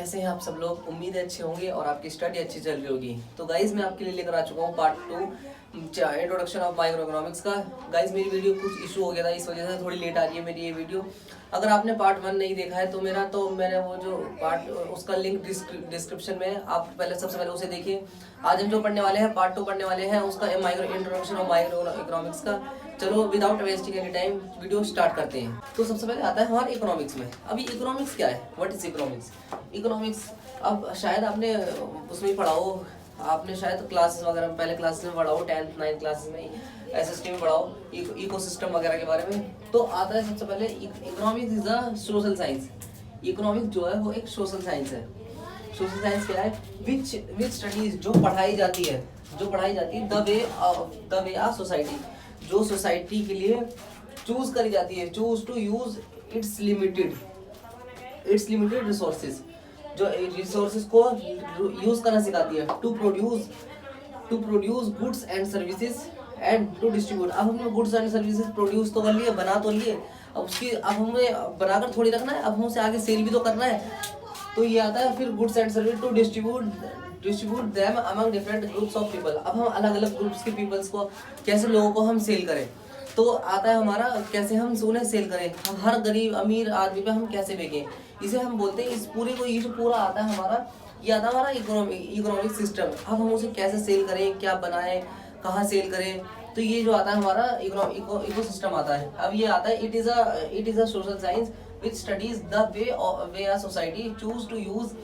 कैसे हैं आप सब लोग। उम्मीद है अच्छे होंगे और आपकी स्टडी अच्छी चल रही होगी। तो गाइज मैं आपके लिए लेकर आ चुका हूँ part 2 introduction of micro economics का। गाइज मेरी वीडियो कुछ इशू हो गया था, इस वजह से थोड़ी लेट आ रही है मेरी ये वीडियो। अगर आपने पार्ट 1 नहीं देखा है तो मैंने वो जो पार्ट उसका लिंक डिस्क्रिप्शन में है, आप सबसे पहले उसे देखिए। आज हम जो पढ़ने वाले हैं पार्ट 2 पढ़ने वाले हैं उसका micro introduction of micro economics का। चलो without wasting any time video start करते हैं। तो सबसे पहले आता है हमारे इकोनॉमिक्स में। अभी इकोनॉमिक्स क्या है, व्हाट इज इकोनॉमिक्स। इकोनॉमिक्स अब शायद आपने उसमें पढ़ा हो, आपने शायद क्लासेस वगैरह पहले क्लासेस में पढ़ा हो, 10th 9th क्लासेस में एसएसटी में पढ़ा हो इकोसिस्टम वगैरह के बारे में। तो आता है सबसे पहले economics is a social science. Economics जो है वो एक सोशल साइंस है। सोशल साइंस क्या है, विच स्टडीज जो पढ़ाई जाती है द वे ऑफ सोसाइटी, जो सोसाइटी के लिए चूज करी जाती है, choose to use its limited resources, जो रिसोर्सेज को यूज करना सिखाती है, to produce goods and services and to distribute. अब हमने गुड्स एंड सर्विसेज प्रोड्यूस तो कर लिए, बना तो लिए, अब हमें बनाकर थोड़ी रखना है, अब हमें उसे आगे सेल भी तो करना है। तो ये आता है फिर goods and service to distribute them among different groups of people. अब हम अलग अलग ग्रुप्स के पीपल्स को, कैसे लोगों को हम सेल करें। तो आता है हमारा कैसे हम उन्हें सेल करें, हम हर गरीब अमीर आदमी पे हम कैसे बेचें, इसे हम बोलते हैं। इस पूरे को ये जो पूरा आता है हमारा, ये आता है हमारा इकोनॉमिक सिस्टम। अब हम उसे कैसे सेल करें, क्या बनाएं, कहाँ सेल करें, तो ये जो आता है हमारा इको सिस्टम आता है। अब ये आता है it is a social science which studies the way a society choose to use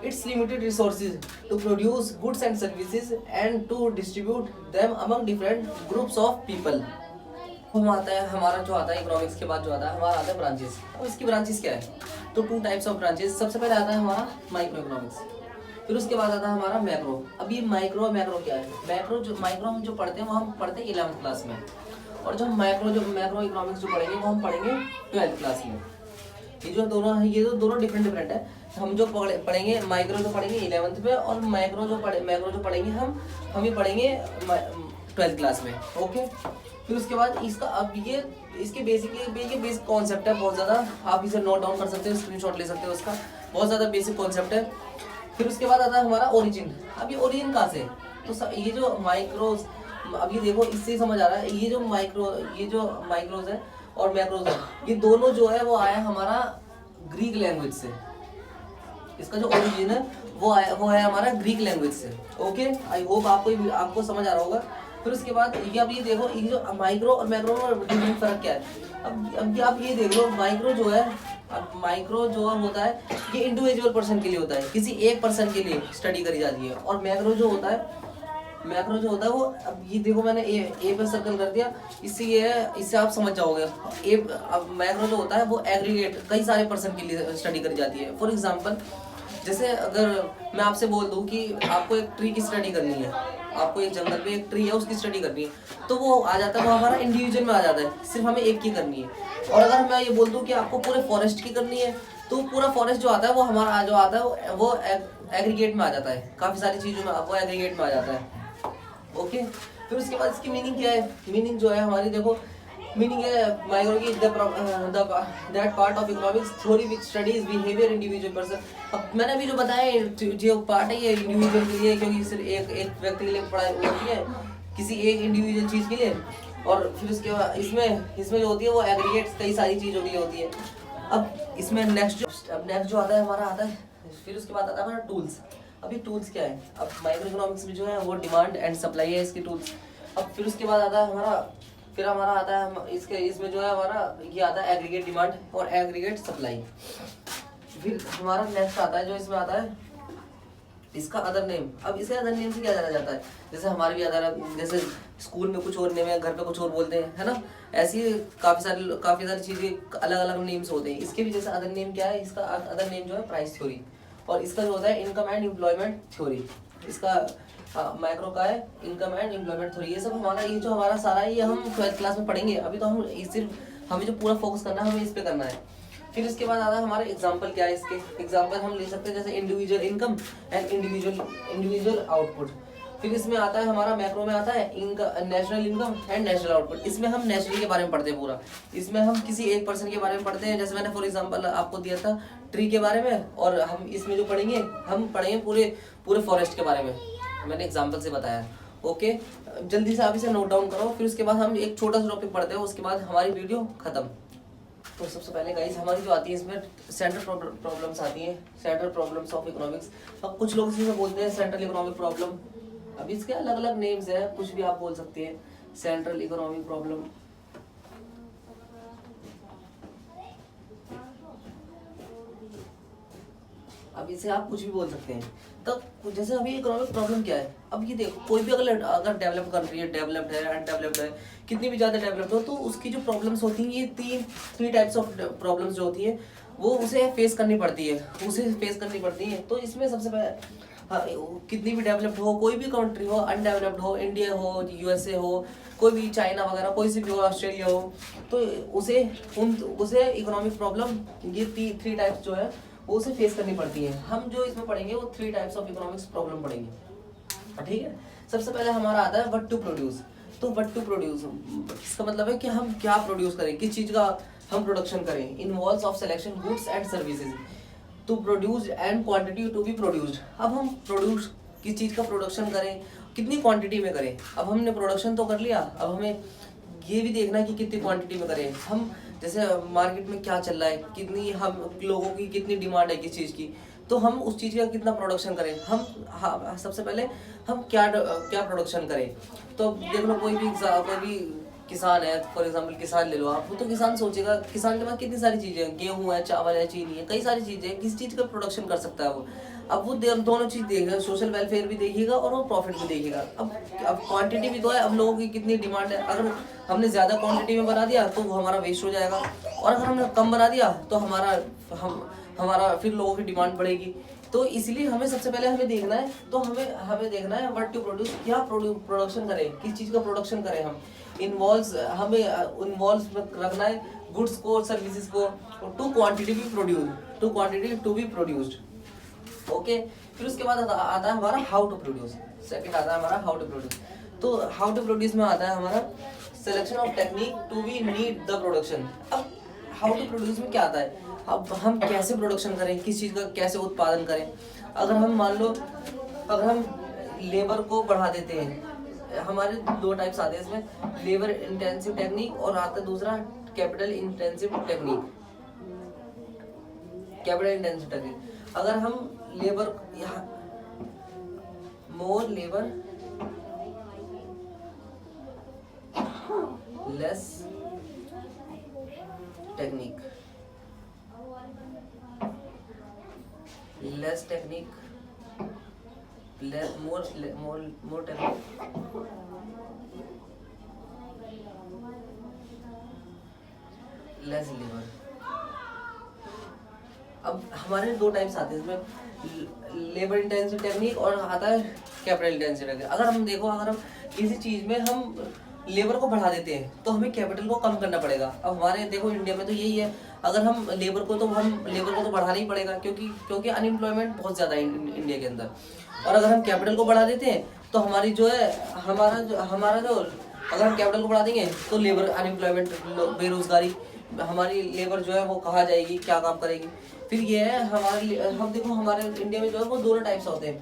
its limited resources to produce goods and services and to distribute them among different groups of people। हम आता है हमारा जो आता है economics के बाद जो आता है हमारा आता है ब्रांचेस। अब इसकी ब्रांचेस क्या है, तो 2 टाइप्स ऑफ ब्रांचेस। सबसे पहले आता है हमारा माइक्रो इकोनॉमिक्स, फिर उसके बाद आता है हमारा मैक्रो। अब ये मैक्रो क्या है, मैक्रो हम जो पढ़ते हैं वो हम पढ़ते हैं 11th क्लास में, और जो मैक्रो इकोनॉमिक्स जो पढ़ेंगे वो हम पढ़ेंगे 12th क्लास में। ये जो दोनों डिफरेंट है। हम जो पढ़ेंगे माइक्रो जो पढ़ेंगे 11th में, और मैक्रो जो पढ़ेंगे हम ये पढ़ेंगे 12th क्लास में। ओके, फिर उसके बाद इसका अब ये इसके बेसिक कॉन्सेप्ट है बहुत ज़्यादा, आप इसे नोट डाउन कर सकते हो, स्क्रीनशॉट ले सकते हो उसका, बहुत ज़्यादा बेसिक कॉन्सेप्ट है। फिर उसके बाद आता है हमारा ओरिजिन। अब ये ओरिजिन कहाँ से, तो ये जो माइक्रोज, अब ये देखो इससे ही समझ आ रहा है, ये जो माइक्रोज है और मैक्रोज है, ये दोनों जो है वो आया हमारा ग्रीक लैंग्वेज से। इसका जो ओरिजिन है वो है हमारा ग्रीक लैंग्वेज से। ओके, आई होप आपको समझ आ रहा होगा। फिर उसके बाद ये अब ये देखो, ये जो माइक्रो और मैक्रो में डिफरेंट फर्क क्या है। अब आप ये देख लो, माइक्रो जो होता है ये इंडिविजुअल पर्सन के लिए होता है, किसी एक पर्सन के लिए स्टडी करी जाती है। और मैक्रो जो होता है वो, अब ये देखो मैंने ए पे सर्कल कर दिया, इससे आप समझ जाओगे। अब मैक्रो जो होता है वो एग्रीगेट कई सारे पर्सन के लिए स्टडी करी जाती है। फॉर एग्जांपल, जैसे अगर मैं आपसे बोल दूं कि आपको एक ट्री की स्टडी करनी है, आपको एक जंगल में एक ट्री है उसकी स्टडी करनी है, तो वो आ जाता है, वो हमारा इंडिविजुअल में आ जाता है, सिर्फ हमें एक की करनी है। और अगर मैं ये बोल दूं कि आपको पूरे फॉरेस्ट की करनी है, तो पूरा फॉरेस्ट जो आता है वो हमारा जो आता है वो एग्रीगेट में आ जाता है, काफ़ी सारी चीज़ों में वो एग्रीगेट में आ जाता है। ओके, फिर उसके बाद इसकी मीनिंग क्या है, मीनिंग जो है हमारी, देखो मीनिंग है माइक्रो की that part of economics theory which studies behaviour individual person. अब मैंने अभी जो बताया जो पार्ट है ये इंडिविजुअल के लिए, क्योंकि सिर्फ एक व्यक्ति के लिए पढ़ाई होती है, किसी एक इंडिविजुअल चीज़ के लिए। और फिर उसके बाद इसमें जो होती है वो एग्रीगेट कई सारी चीज़ों के लिए होती है। अब इसमें नेक्स्ट जो आता है हमारा आता है, फिर उसके बाद आता है हमारा टूल्स। अभी टूल्स क्या है, अब माइक्रो इकोनॉमिक्स में जो है वो डिमांड एंड सप्लाई है इसके टूल्स। अब फिर उसके बाद आता है हमारा आता है इसमें जो है हमारा ये आता है एग्रीगेट डिमांड और एग्रीगेट सप्लाई। फिर हमारा नेक्स्ट आता है जो इसमें आता है इसका अदर नेम। अब इसे अदर नेम से क्या जाना जाता है, जैसे हमारे भी जैसे स्कूल में कुछ और नेम है, घर पे कुछ और बोलते हैं, है ना। ऐसी काफ़ी सारी चीज़ें अलग अलग नेम्स होते हैं। इसके भी जैसे अदर नेम क्या है, इसका अदर नेम जो है प्राइस थ्योरी, और इसका जो होता है इनकम एंड एम्प्लॉयमेंट थ्योरी। इसका माइक्रो का है इनकम एंड एम्प्लॉयमेंट थ्योरी। ये सब ये जो हमारा सारा ये हम 12th क्लास में पढ़ेंगे। अभी तो हमें जो पूरा फोकस करना है हमें इस पे करना है। फिर इसके बाद आता है हमारा एग्जाम्पल क्या है, इसके एग्जाम्पल हम ले सकते हैं जैसे individual income and individual output. फिर इसमें आता है हमारा मैक्रो में आता है national income and national output. इसमें हम नेशनल के बारे में पढ़ते हैं पूरा, इसमें हम किसी एक पर्सन के बारे में पढ़ते हैं। जैसे मैंने फॉर एग्जांपल आपको दिया था ट्री के बारे में, और हम इसमें जो पढ़ेंगे हम पढ़ेंगे पूरे फॉरेस्ट के बारे में, मैंने एग्जाम्पल से बताया। ओके, जल्दी से आप इसे नोट डाउन करो, फिर उसके बाद हम एक छोटा सा टॉपिक पढ़ते हैं, उसके बाद हमारी वीडियो खत्म। तो सबसे पहले गाइस हमारी जो आती है इसमें सेंट्रल प्रॉब्लम्स आती हैं, सेंट्रल प्रॉब्लम्स ऑफ इकोनॉमिक्स। अब कुछ लोग इसमें बोलते हैं सेंट्रल इकोनॉमिक प्रॉब्लम, अब इसके अलग अलग नेम्स है, कुछ भी आप बोल सकते हैं, सेंट्रल इकोनॉमिक प्रॉब्लम। अब इसे आप कुछ भी बोल सकते हैं। तो जैसे अभी इकोनॉमिक प्रॉब्लम क्या है, अब ये देखो कोई भी अगर डेवलप कंट्री है, डेवलप्ड है, अनडेवलप्ड है, कितनी भी ज़्यादा डेवलप्ड हो, तो उसकी जो प्रॉब्लम्स होती हैं, ये थ्री टाइप्स ऑफ प्रॉब्लम्स जो होती हैं वो उसे फेस करनी पड़ती है। तो इसमें सबसे पहले हाँ, कितनी भी डेवलप्ड हो, कोई भी कंट्री हो, अनडेवलप्ड हो, इंडिया हो, यूएसए हो, कोई भी चाइना वगैरह कोई सी भी हो, ऑस्ट्रेलिया हो, तो उसे इकोनॉमिक प्रॉब्लम ये थ्री टाइप्स जो है वो उसे फेस करनी पड़ती है। हम जो इसमें पढ़ेंगे वो three types of economics problem पढ़ेंगे, ठीक है। सबसे पहले हमारा आता है व्हाट टू प्रोड्यूस। तो व्हाट टू प्रोड्यूस इसका मतलब है कि हम क्या प्रोड्यूस करें, किस चीज़ का हम प्रोडक्शन करें। Involves of selection goods and services to produce and quantity to be produced. अब हम प्रोड्यूस किस चीज़ का प्रोडक्शन करें, कितनी क्वांटिटी में करें। अब हमने प्रोडक्शन तो कर लिया, अब हमें ये भी देखना है कि कितनी क्वांटिटी में करें। हम जैसे मार्केट में क्या चल रहा है, कितनी हम लोगों की कितनी डिमांड है किस चीज़ की, तो हम उस चीज़ का कितना प्रोडक्शन करें। हम सबसे पहले हम क्या प्रोडक्शन करें। तो देख लो कोई भी किसान है, फॉर एग्जांपल किसान ले लो आप, तो किसान सोचेगा, किसान के पास कितनी सारी चीज़ें हैं, गेहूँ है, चावल है, चीनी है, कई सारी चीज़ें हैं, किस चीज़ का प्रोडक्शन कर सकता है वो। अब वो दोनों चीज़ देखेगा, सोशल वेलफेयर भी देखिएगा और वो प्रॉफिट भी देखिएगा। अब क्वांटिटी भी तो है, अब लोगों की कितनी डिमांड है। अगर हमने ज़्यादा क्वांटिटी में बना दिया तो वो हमारा वेस्ट हो जाएगा, और अगर हमने कम बना दिया तो हमारा फिर लोगों की डिमांड बढ़ेगी। तो इसलिए हमें सबसे पहले हमें देखना है, तो हमें देखना है व्हाट टू प्रोड्यूस, क्या प्रोडक्शन करें, किस चीज़ का प्रोडक्शन करें। हमें इन्वॉल्व रखना है गुड्स को और सर्विसेज को, to quantity to be produced. Okay, फिर उसके बाद आता है हमारा हाउ टू प्रोड्यूस। सेकंड आता है हमारा हाउ टू प्रोड्यूस। तो हाउ टू प्रोड्यूस में आता है हमारा selection of technique to be need the production. अब हाउ टू प्रोड्यूस में क्या आता है, अब हम कैसे प्रोडक्शन करें, किस चीज़ का कैसे उत्पादन करें। अगर हम मान लो अगर हम लेबर को बढ़ा देते हैं, हमारे दो टाइप्स आते हैं इसमें, लेबर इंटेंसिव टेक्निक और आता है दूसरा कैपिटल इंटेंसिव टेक्निक। अगर हम labour more labour less technique, more technique, less labour. अब हमारे दो टाइप्स आते हैं इसमें, लेबर इंटेंसिव टेक्निक और आता है कैपिटल इंटेंसिव टेक्निक। अगर हम किसी चीज़ में हम लेबर को बढ़ा देते हैं तो हमें कैपिटल को कम करना पड़ेगा। अब हमारे देखो इंडिया में तो यही है, अगर हम लेबर को तो बढ़ाना ही पड़ेगा, क्योंकि अनएम्प्लॉयमेंट बहुत ज़्यादा है इंडिया के अंदर। और अगर हम कैपिटल को बढ़ा देते हैं तो हमारी जो है हमारा जो अगर हम कैपिटल को बढ़ा देंगे तो लेबर अनएम्प्लॉयमेंट, बेरोजगारी, हमारी लेबर जो है वो कहाँ जाएगी, क्या काम करेगी। फिर ये है हम देखो हमारे इंडिया में जो है वो दोनों टाइप्स होते हैं।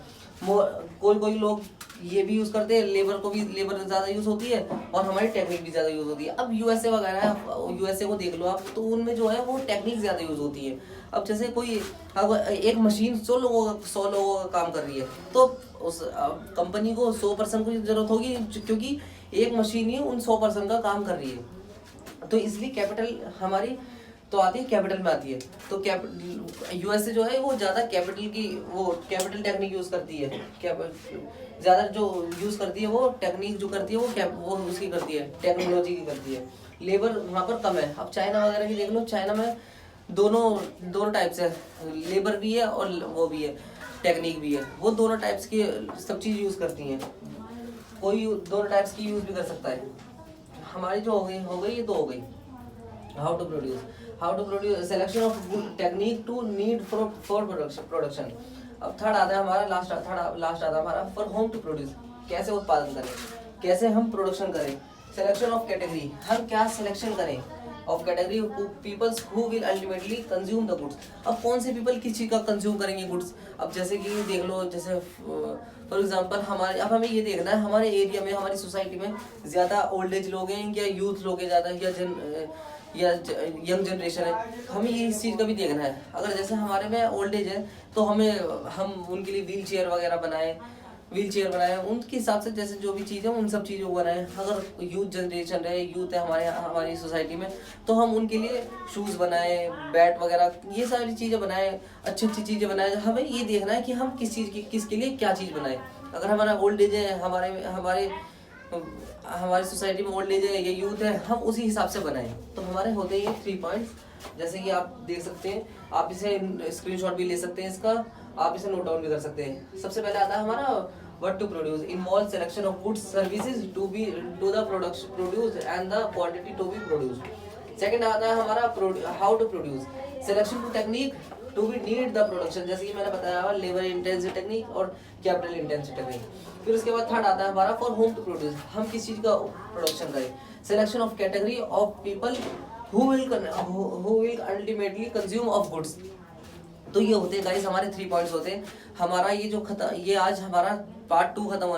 कोई लोग ये भी यूज़ करते हैं, लेबर ज़्यादा यूज़ होती है और हमारी टेक्निक भी ज़्यादा यूज़ होती है। अब यूएसए को देख लो आप, तो उनमें जो है वो टेक्निक ज़्यादा यूज़ होती है। अब जैसे अब एक मशीन 100 लोगों का काम कर रही है, तो उस कंपनी को 100% की ज़रूरत होगी, क्योंकि एक मशीन ही उन 100% का काम कर रही है। तो इसलिए कैपिटल हमारी तो आती है, कैपिटल में आती है। तो यूएसए जो है वो ज़्यादा कैपिटल टेक्निक यूज़ करती है, ज़्यादा जो यूज़ करती है वो टेक्निक जो करती है वो उसकी करती है, टेक्नोलॉजी की करती है। लेबर वहाँ पर कम है। अब चाइना वगैरह की देख लो, चाइना में दोनों टाइप्स है, लेबर भी है और वो भी है, टेक्निक भी है। वो दोनों टाइप्स की सब चीज़ यूज़ करती हैं, कोई दोनों टाइप्स की यूज़ भी कर सकता है। हमारी जो हो गई ये तो हो गई how to produce selection of good technique to need for production. अब थर्ड आता है हमारा लास्ट आता है हमारा फॉर होम टू प्रोड्यूस। कैसे उत्पादन करें, कैसे हम प्रोडक्शन करें। सिलेक्शन ऑफ कैटेगरी, हम क्या सिलेक्शन करें of category peoples who will ultimately consume the goods. अब कौन से पीपल किस चीज़ का कंज्यूम करेंगे गुड्स। अब जैसे कि देख लो, जैसे फॉर एग्जांपल हमारे, अब हमें ये देखना है हमारे एरिया में, हमारी सोसाइटी में ज़्यादा ओल्ड एज लोग हैं या यूथ लोग हैं ज़्यादा, या यंग जनरेशन है। हमें ये इस चीज़ का भी देखना है। अगर जैसे हमारे में ओल्ड एज है तो हम उनके लिए व्हील चेयर वगैरह बनाएं, उनके हिसाब से, जैसे जो भी चीज़ है उन सब चीज़ों को बनाएं। अगर यूथ जनरेशन है, यूथ है हमारी सोसाइटी में, तो हम उनके लिए शूज़ बनाएं, बैट वगैरह, ये सारी चीज़ें बनाएं, अच्छी अच्छी चीज़ें बनाएं। हमें ये देखना है कि हम किसके लिए क्या चीज़ बनाएं। अगर हमारा ओल्ड एज है, हमारी सोसाइटी में ओल्ड एज है या यूथ है, हम उसी हिसाब से बनाएं। तो हमारे होते हैं ये 3 पॉइंट्स, जैसे कि आप देख सकते हैं। आप इसे स्क्रीनशॉट भी ले सकते हैं इसका, आप इसे नोट डाउन भी कर सकते हैं। सबसे पहले आता है हमारा what to produce, involve selection of goods services to the production produce and the quantity to be produced. Second आता है हमारा how to produce, selection to technique to be need the production, जैसे कि मैंने बताया लेबर इंटेंसिव टेक्निक और capital intensive technique. फिर उसके बाद थर्ड आता है हमारा फॉर होम टू प्रोड्यूस, हम किस चीज़ का प्रोडक्शन करें। Selection of category of people who will ultimately consume of goods। तो ये होते हैं गाइस हमारे 3 पॉइंट्स होते हैं। हमारा ये आज हमारा पार्ट 2 खत्म हो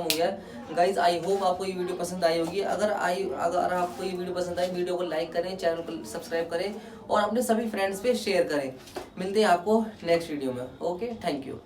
गया है गाइस। आई होप आपको ये वीडियो पसंद आई होगी। अगर आपको ये वीडियो पसंद आई, वीडियो को लाइक करें, चैनल को सब्सक्राइब करें और अपने सभी फ्रेंड्स पे शेयर करें। मिलते हैं आपको नेक्स्ट वीडियो में। Okay, thank you.